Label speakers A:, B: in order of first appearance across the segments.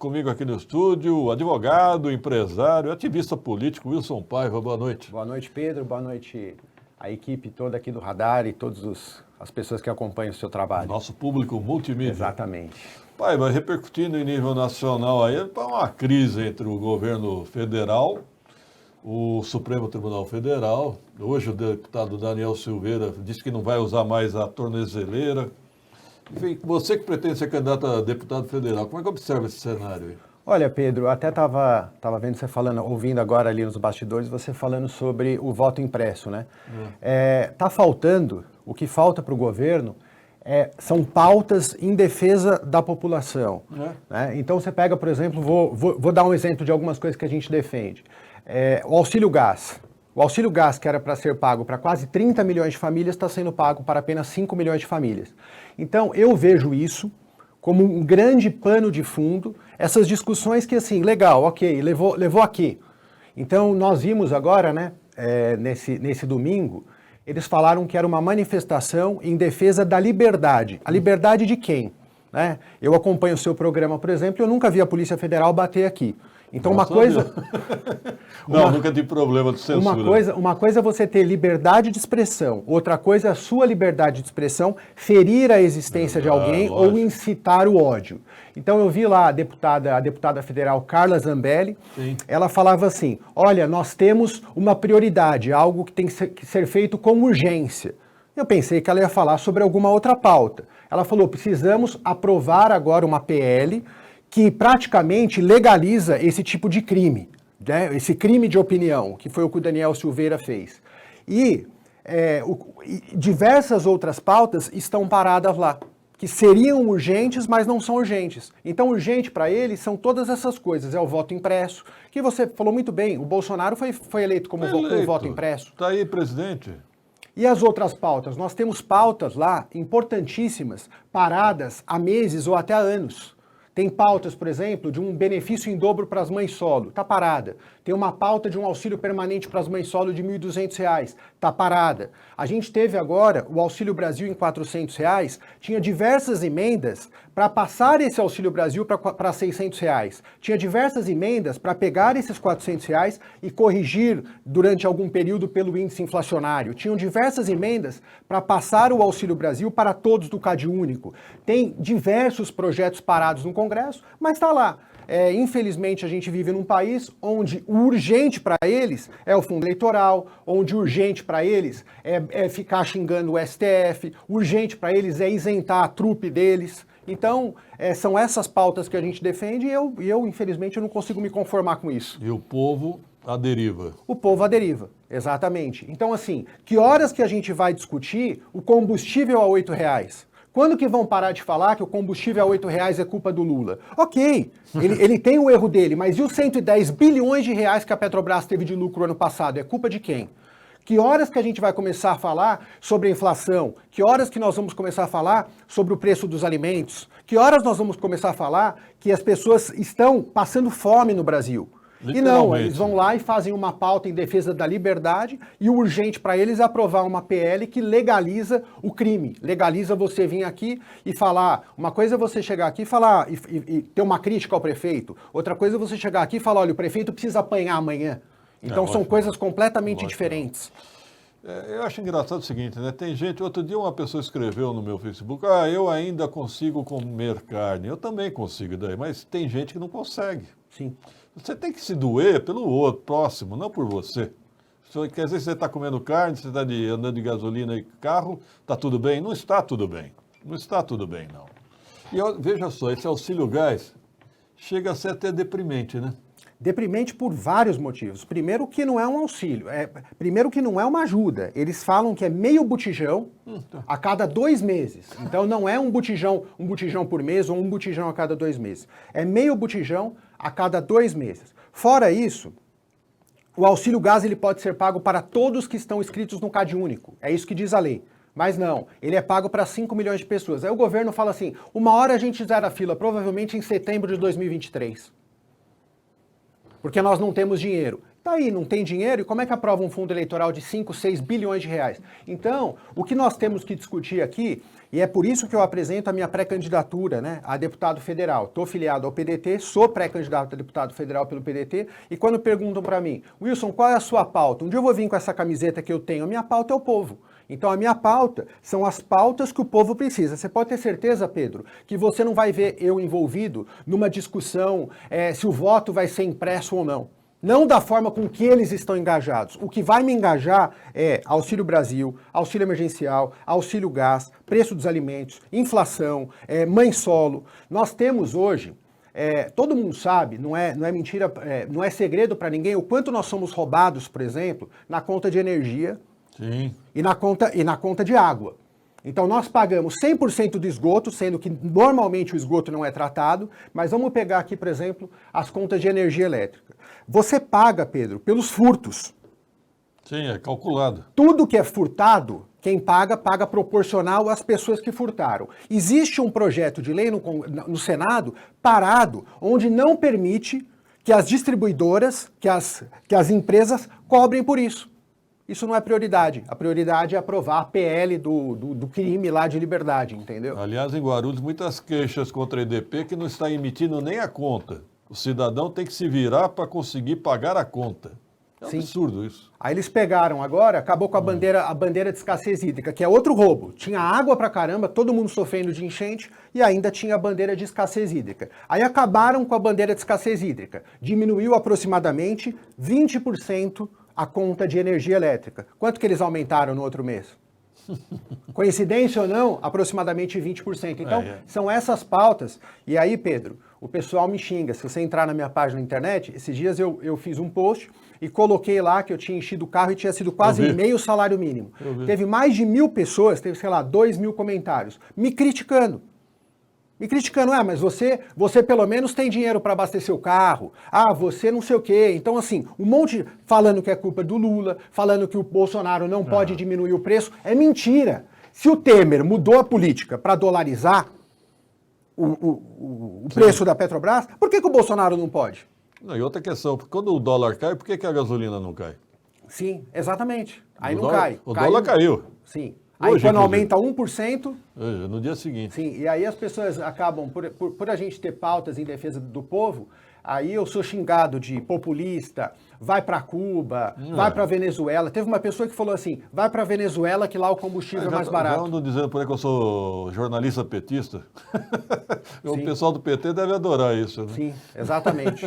A: comigo aqui no estúdio o advogado, empresário, ativista político Wilson Paiva. Boa noite.
B: Boa noite, Pedro. Boa noite a equipe toda aqui do Radar e todas as pessoas que acompanham o seu trabalho.
A: Nosso público multimídia.
B: Exatamente.
A: Paiva, repercutindo em nível nacional aí, uma crise entre o governo federal, o Supremo Tribunal Federal. Hoje o deputado Daniel Silveira disse que não vai usar mais a tornozeleira. Enfim, você que pretende ser candidato a deputado federal, como é que observa esse cenário aí?
B: Olha, Pedro, até estava vendo você falando, ouvindo agora ali nos bastidores, você falando sobre o voto impresso, né? Tá faltando, o que falta para o governo são pautas em defesa da população. Né? Então você pega, por exemplo, vou dar um exemplo de algumas coisas que a gente defende. O auxílio gás. O auxílio gás, que era para ser pago para quase 30 milhões de famílias, está sendo pago para apenas 5 milhões de famílias. Então, eu vejo isso como um grande pano de fundo, essas discussões que, assim, legal, ok, levou aqui. Então, nós vimos agora, né, nesse domingo, eles falaram que era uma manifestação em defesa da liberdade. A liberdade de quem? Né? Eu acompanho o seu programa, por exemplo, e eu nunca vi a Polícia Federal bater aqui. Então,
A: nunca tive problema de censura.
B: Uma coisa é você ter liberdade de expressão, outra coisa é a sua liberdade de expressão ferir a existência de alguém ou incitar o ódio. Então, eu vi lá a deputada federal Carla Zambelli, ela falava assim, olha, nós temos uma prioridade, algo que tem que ser feito com urgência. Eu pensei que ela ia falar sobre alguma outra pauta. Ela falou, precisamos aprovar agora uma PL que praticamente legaliza esse tipo de crime, né? Esse crime de opinião, que foi o que o Daniel Silveira fez. E diversas outras pautas estão paradas lá, que seriam urgentes, mas não são urgentes. Então, urgente para eles são todas essas coisas. É o voto impresso, que você falou muito bem, o Bolsonaro foi eleito como voto impresso.
A: Está aí, presidente.
B: E as outras pautas? Nós temos pautas lá importantíssimas, paradas há meses ou até há anos. Tem pautas, por exemplo, de um benefício em dobro para as mães solo, está parada. Tem uma pauta de um auxílio permanente para as mães solo de R$ 1.200, está parada. A gente teve agora o Auxílio Brasil em R$ 400, tinha diversas emendas para passar esse Auxílio Brasil para R$ 600. Tinha diversas emendas para pegar esses R$ 400 e corrigir durante algum período pelo índice inflacionário. Tinham diversas emendas para passar o Auxílio Brasil para todos do CadÚnico. Tem diversos projetos parados no Congresso, mas está lá. Infelizmente, a gente vive num país onde o urgente para eles é o fundo eleitoral, onde o urgente para eles é ficar xingando o STF, o urgente para eles é isentar a trupe deles. Então, são essas pautas que a gente defende e eu, infelizmente, eu não consigo me conformar com isso.
A: E o povo à deriva.
B: O povo à deriva, exatamente. Então, assim, que horas que a gente vai discutir o combustível a R$ 8? Quando que vão parar de falar que o combustível a R$ 8 é culpa do Lula? Ok, ele tem o erro dele, mas e os 110 bilhões de reais que a Petrobras teve de lucro ano passado? É culpa de quem? Que horas que a gente vai começar a falar sobre a inflação? Que horas que nós vamos começar a falar sobre o preço dos alimentos? Que horas nós vamos começar a falar que as pessoas estão passando fome no Brasil? E não, eles vão lá e fazem uma pauta em defesa da liberdade e o urgente para eles é aprovar uma PL que legaliza o crime, legaliza você vir aqui e falar, uma coisa é você chegar aqui e falar e ter uma crítica ao prefeito, outra coisa é você chegar aqui e falar, olha, o prefeito precisa apanhar amanhã. Então são coisas completamente diferentes.
A: Eu acho engraçado o seguinte, né? Tem gente, outro dia uma pessoa escreveu no meu Facebook, eu ainda consigo comer carne. Eu também consigo daí, mas tem gente que não consegue.
B: Sim.
A: Você tem que se doer pelo outro, próximo, não por você. Quer dizer, você está comendo carne, você está andando de gasolina e carro, está tudo bem? Não está tudo bem. Não está tudo bem, não. E veja só, esse auxílio gás chega a ser até deprimente, né?
B: Deprimente por vários motivos. Primeiro que não é um auxílio, primeiro que não é uma ajuda. Eles falam que é meio botijão a cada 2 meses. Então não é um botijão por mês ou um botijão a cada 2 meses. É meio botijão a cada 2 meses. Fora isso, o auxílio gás ele pode ser pago para todos que estão inscritos no CadÚnico. É isso que diz a lei. Mas não, ele é pago para 5 milhões de pessoas. Aí o governo fala assim, uma hora a gente zera a fila, provavelmente em setembro de 2023. Porque nós não temos dinheiro. Tá aí, não tem dinheiro, e como é que aprova um fundo eleitoral de 5, 6 bilhões de reais? Então, o que nós temos que discutir aqui, e é por isso que eu apresento a minha pré-candidatura, né, a deputado federal. Estou filiado ao PDT, sou pré-candidato a deputado federal pelo PDT, e quando perguntam para mim, Wilson, qual é a sua pauta? Um dia eu vou vir com essa camiseta que eu tenho, a minha pauta é o povo. Então a minha pauta são as pautas que o povo precisa. Você pode ter certeza, Pedro, que você não vai ver eu envolvido numa discussão se o voto vai ser impresso ou não. Não da forma com que eles estão engajados. O que vai me engajar é Auxílio Brasil, auxílio emergencial, auxílio gás, preço dos alimentos, inflação, mãe solo. Nós temos hoje, todo mundo sabe, não é mentira, não é segredo para ninguém, o quanto nós somos roubados, por exemplo, na conta de energia.
A: Sim.
B: E na conta de água. Então nós pagamos 100% do esgoto, sendo que normalmente o esgoto não é tratado, mas vamos pegar aqui, por exemplo, as contas de energia elétrica. Você paga, Pedro, pelos furtos.
A: Sim, é calculado.
B: Tudo que é furtado, quem paga, paga proporcional às pessoas que furtaram. Existe um projeto de lei no Senado parado, onde não permite que as distribuidoras, que as empresas cobrem por isso. Isso não é prioridade. A prioridade é aprovar a PL do crime lá de liberdade, entendeu?
A: Aliás, em Guarulhos, muitas queixas contra a EDP que não está emitindo nem a conta. O cidadão tem que se virar para conseguir pagar a conta. É um
B: Sim.
A: absurdo isso.
B: Aí eles pegaram agora, acabou com a bandeira de escassez hídrica, que é outro roubo. Tinha água pra caramba, todo mundo sofrendo de enchente, e ainda tinha a bandeira de escassez hídrica. Aí acabaram com a bandeira de escassez hídrica. Diminuiu aproximadamente 20% a conta de energia elétrica. Quanto que eles aumentaram no outro mês? Coincidência ou não, aproximadamente 20%. Então, são essas pautas. E aí, Pedro, o pessoal me xinga. Se você entrar na minha página na internet, esses dias eu fiz um post e coloquei lá que eu tinha enchido o carro e tinha sido quase meio salário mínimo. Teve mais de 1.000 pessoas, teve, sei lá, 2.000 comentários, me criticando. Mas você pelo menos tem dinheiro para abastecer o carro. Ah, você não sei o quê. Então, assim, um monte falando que é culpa do Lula, falando que o Bolsonaro não pode diminuir o preço. É mentira. Se o Temer mudou a política para dolarizar o preço da Petrobras, por que o Bolsonaro não pode?
A: Não, e outra questão, quando o dólar cai, por que a gasolina não cai?
B: Sim, exatamente. Aí
A: O
B: não
A: dólar-
B: cai.
A: O dólar caiu.
B: Sim. Aí
A: Hoje,
B: quando
A: inclusive.
B: aumenta 1%,
A: No dia seguinte.
B: sim, e aí as pessoas acabam, por a gente ter pautas em defesa do povo, aí eu sou xingado de populista, vai para Cuba, vai para Venezuela. Teve uma pessoa que falou assim, vai para Venezuela que lá o combustível é mais
A: Já
B: barato.
A: andam dizendo por aí que eu sou jornalista petista. O
B: Sim.
A: pessoal do PT deve adorar isso, né?
B: Sim, exatamente.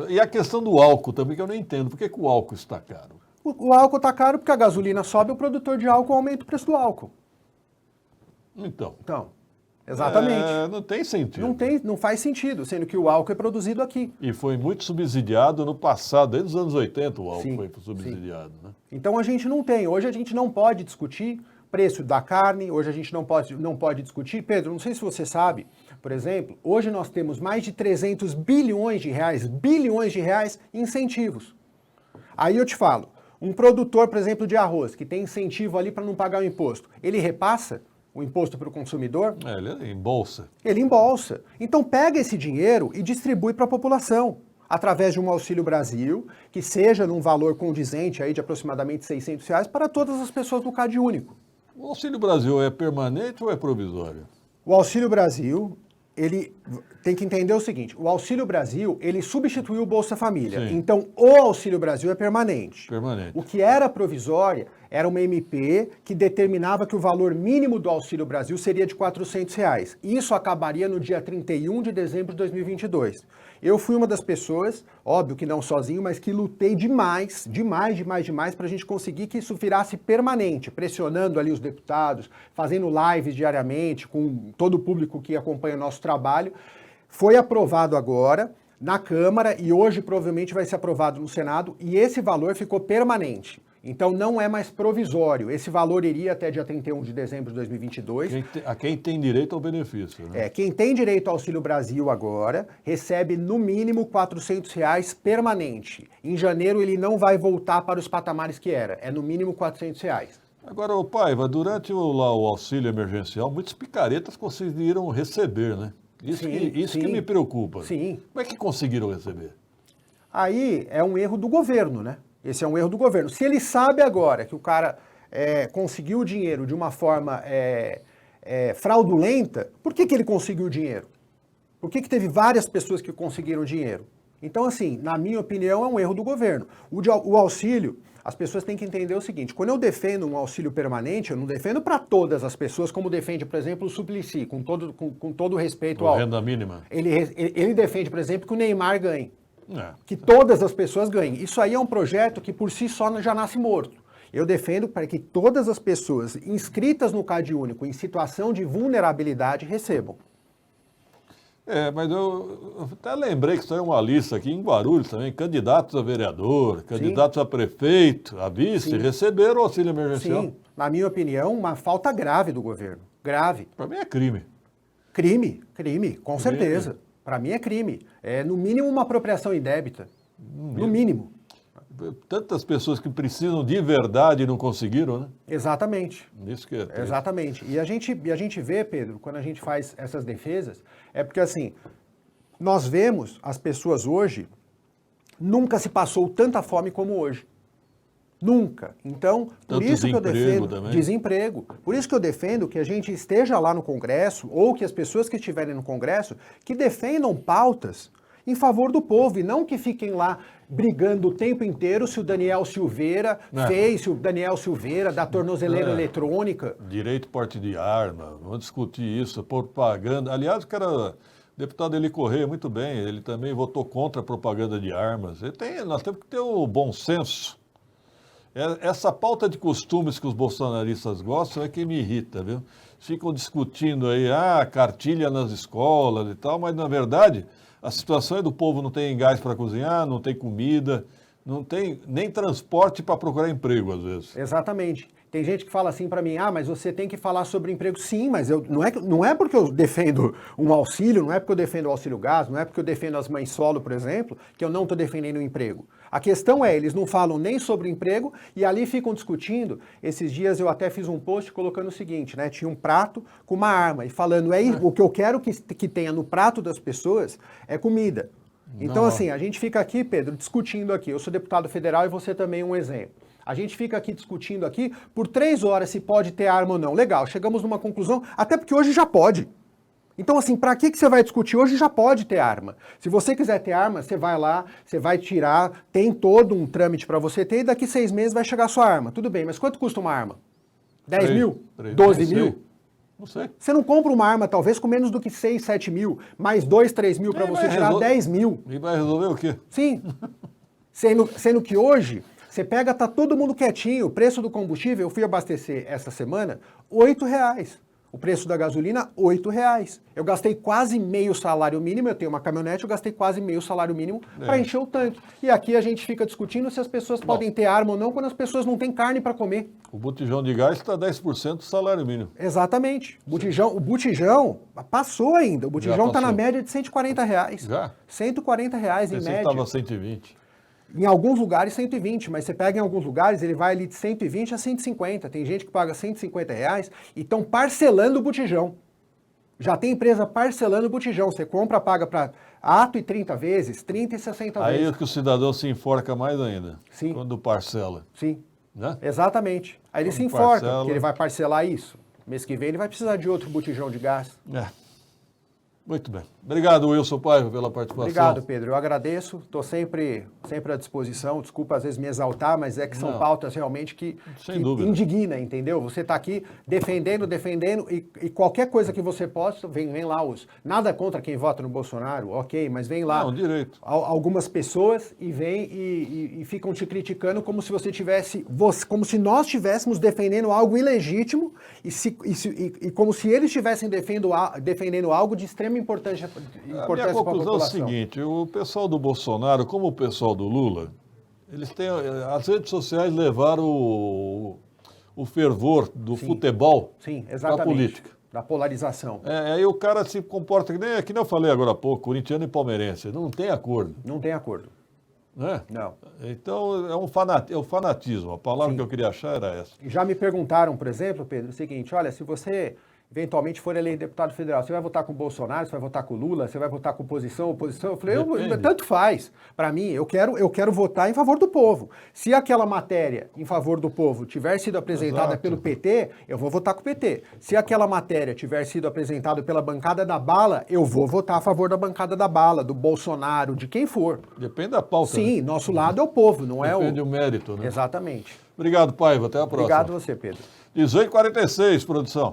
A: E a questão do álcool também, que eu não entendo. Por que o álcool está caro?
B: O álcool tá caro porque a gasolina sobe, o produtor de álcool aumenta o preço do álcool.
A: Então.
B: Exatamente.
A: Não tem sentido.
B: Não faz sentido, sendo que o álcool é produzido aqui.
A: E foi muito subsidiado no passado, desde os anos 80 o álcool
B: Sim,
A: foi subsidiado, né?
B: Então a gente não tem. Hoje a gente não pode discutir preço da carne, hoje a gente não pode discutir. Pedro, não sei se você sabe, por exemplo, hoje nós temos mais de 300 bilhões de reais em incentivos. Aí eu te falo, um produtor, por exemplo, de arroz, que tem incentivo ali para não pagar o imposto, ele repassa o imposto para o consumidor?
A: Ele é em bolsa.
B: Ele embolsa. Então pega esse dinheiro e distribui para a população, através de um Auxílio Brasil, que seja num valor condizente aí de aproximadamente R$600 para todas as pessoas do Cade Único.
A: O Auxílio Brasil é permanente ou é provisório?
B: O Auxílio Brasil, ele tem que entender o seguinte, o Auxílio Brasil, ele substituiu o Bolsa Família.
A: Sim.
B: Então, o Auxílio Brasil é permanente.
A: Permanente.
B: O que era provisória era uma MP que determinava que o valor mínimo do Auxílio Brasil seria de R$400. Isso acabaria no dia 31 de dezembro de 2022. Eu fui uma das pessoas, óbvio que não sozinho, mas que lutei demais para a gente conseguir que isso virasse permanente, pressionando ali os deputados, fazendo lives diariamente com todo o público que acompanha o nosso trabalho. Foi aprovado agora na Câmara e hoje provavelmente vai ser aprovado no Senado e esse valor ficou permanente. Então não é mais provisório. Esse valor iria até dia 31 de dezembro de 2022.
A: Quem tem direito ao benefício, né?
B: Quem tem direito ao Auxílio Brasil agora recebe no mínimo R$400 permanente. Em janeiro ele não vai voltar para os patamares que era. É no mínimo R$400.
A: Agora, ô Paiva, durante o auxílio emergencial, muitos picaretas conseguiram receber, né? Isso
B: Sim,
A: que
B: sim.
A: me preocupa.
B: Sim.
A: Como é que conseguiram receber?
B: Aí é um erro do governo, né? Esse é um erro do governo. Se ele sabe agora que o cara conseguiu o dinheiro de uma forma fraudulenta, por que ele conseguiu o dinheiro? Por que teve várias pessoas que conseguiram dinheiro? Então, assim, na minha opinião, é um erro do governo. O auxílio, as pessoas têm que entender o seguinte, quando eu defendo um auxílio permanente, eu não defendo para todas as pessoas, como defende, por exemplo, o Suplicy, com todo o respeito ao...
A: Renda mínima.
B: Ele defende, por exemplo, que o Neymar ganhe. Que
A: É.
B: todas as pessoas ganhem. Isso aí é um projeto que por si só já nasce morto. Eu defendo para que todas as pessoas inscritas no Cade Único em situação de vulnerabilidade recebam.
A: Mas eu até lembrei que saiu uma lista aqui em Guarulhos também, candidatos a vereador, candidatos a prefeito, a vice,
B: Sim.
A: receberam o auxílio emergencial.
B: Sim, na minha opinião, uma falta grave do governo. Grave.
A: Para mim é crime.
B: Crime, com certeza. Para mim é crime. É, no mínimo, uma apropriação indébita. No mínimo.
A: Tantas pessoas que precisam de verdade e não conseguiram, né?
B: Exatamente.
A: Isso que é triste.
B: Exatamente. E a gente vê, Pedro, quando a gente faz essas defesas, é porque assim, nós vemos as pessoas hoje, nunca se passou tanta fome como hoje. Nunca. Então, por
A: Tanto
B: isso que eu defendo
A: também.
B: desemprego. Por isso que eu defendo que a gente esteja lá no Congresso, ou que as pessoas que estiverem no Congresso, que defendam pautas em favor do povo, e não que fiquem lá brigando o tempo inteiro se o Daniel Silveira fez, se o Daniel Silveira da tornozeleira eletrônica.
A: Direito porte de arma, vamos discutir isso, propaganda. Aliás, o cara, deputado Eli Corrêa, muito bem, ele também votou contra a propaganda de armas. Nós temos que ter o bom senso. Essa pauta de costumes que os bolsonaristas gostam é que me irrita, viu? Ficam discutindo aí, cartilha nas escolas e tal, mas na verdade a situação é do povo não tem gás para cozinhar, não tem comida, não tem nem transporte para procurar emprego às vezes.
B: Exatamente. Tem gente que fala assim para mim, mas você tem que falar sobre emprego. Sim, mas não é porque eu defendo um auxílio, não é porque eu defendo o auxílio gás, não é porque eu defendo as mães solo, por exemplo, que eu não estou defendendo o emprego. A questão é, eles não falam nem sobre emprego e ali ficam discutindo. Esses dias eu até fiz um post colocando o seguinte, né? Tinha um prato com uma arma e falando, o que eu quero que tenha no prato das pessoas é comida. Então, assim, a gente fica aqui, Pedro, discutindo aqui. Eu sou deputado federal e você também é um exemplo. A gente fica aqui discutindo aqui por 3 horas se pode ter arma ou não. Legal, chegamos numa conclusão, até porque hoje já pode. Então, assim, para que você vai discutir? Hoje já pode ter arma. Se você quiser ter arma, você vai lá, você vai tirar, tem todo um trâmite para você ter e daqui 6 meses vai chegar a sua arma. Tudo bem, mas quanto custa uma arma? 10 mil? 12 mil?
A: Não sei.
B: Você não compra uma arma, talvez, com menos do que 6, 7 mil, mais 2, 3 mil para você tirar 10 mil.
A: E vai resolver o quê?
B: Sim. Sendo que hoje, você pega, tá todo mundo quietinho, o preço do combustível, eu fui abastecer essa semana, R$8. O preço da gasolina, R$8. Eu gastei quase meio salário mínimo, eu tenho uma caminhonete, eu gastei quase meio salário mínimo para encher o tanque. E aqui a gente fica discutindo se as pessoas podem ter arma ou não, quando as pessoas não têm carne para comer.
A: O botijão de gás está 10% do salário mínimo.
B: Exatamente. O botijão passou ainda. O botijão está na média de R$140.
A: Já?
B: R$140 em média.
A: Estava 120.
B: Em alguns lugares 120, mas você pega em alguns lugares, ele vai ali de 120 a 150. Tem gente que paga R$150 e estão parcelando o botijão. Já tem empresa parcelando o botijão. Você compra, paga para ato e 30 vezes, 30 e 60 vezes.
A: Aí é que o cidadão se enforca mais ainda.
B: Sim.
A: Quando parcela.
B: Sim,
A: Né?
B: exatamente. Aí ele
A: Quando
B: se enforca,
A: parcela...
B: porque ele vai parcelar isso. Mês que vem ele vai precisar de outro botijão de gás.
A: Muito bem. Obrigado, Wilson Paiva, pela participação.
B: Obrigado, Pedro. Eu agradeço. Estou sempre à disposição. Desculpa, às vezes, me exaltar, mas é que são pautas realmente que indigna, entendeu? Você está aqui defendendo, e qualquer coisa que você possa, vem lá os... Nada contra quem vota no Bolsonaro, ok, mas vem lá
A: direito.
B: Algumas pessoas e vem e ficam te criticando como se você tivesse... Como se nós estivéssemos defendendo algo ilegítimo e como se eles estivessem defendendo algo de extrema importância para a população.
A: A minha conclusão é o seguinte, o pessoal do Bolsonaro, como o pessoal do Lula, as redes sociais levaram o fervor do futebol para a política.
B: Da polarização.
A: Aí o cara se comporta, que nem eu falei agora há pouco, corintiano e palmeirense, não tem acordo.
B: Não tem acordo.
A: Né?
B: Não.
A: Então é o fanatismo, a palavra que eu queria achar era essa.
B: Já me perguntaram, por exemplo, Pedro, o seguinte, olha, se você eventualmente for eleito deputado federal, você vai votar com o Bolsonaro, você vai votar com o Lula, você vai votar com oposição? Eu falei, tanto faz. Para mim, eu quero votar em favor do povo. Se aquela matéria em favor do povo tiver sido apresentada pelo PT, eu vou votar com o PT. Se aquela matéria tiver sido apresentada pela bancada da bala, eu vou votar a favor da bancada da bala, do Bolsonaro, de quem for.
A: Depende da pauta.
B: Sim,
A: né?
B: nosso lado é o povo, não é o...
A: Depende do mérito, né?
B: Exatamente.
A: Obrigado, Paiva. Até a próxima.
B: Obrigado você, Pedro.
A: 18h46, produção.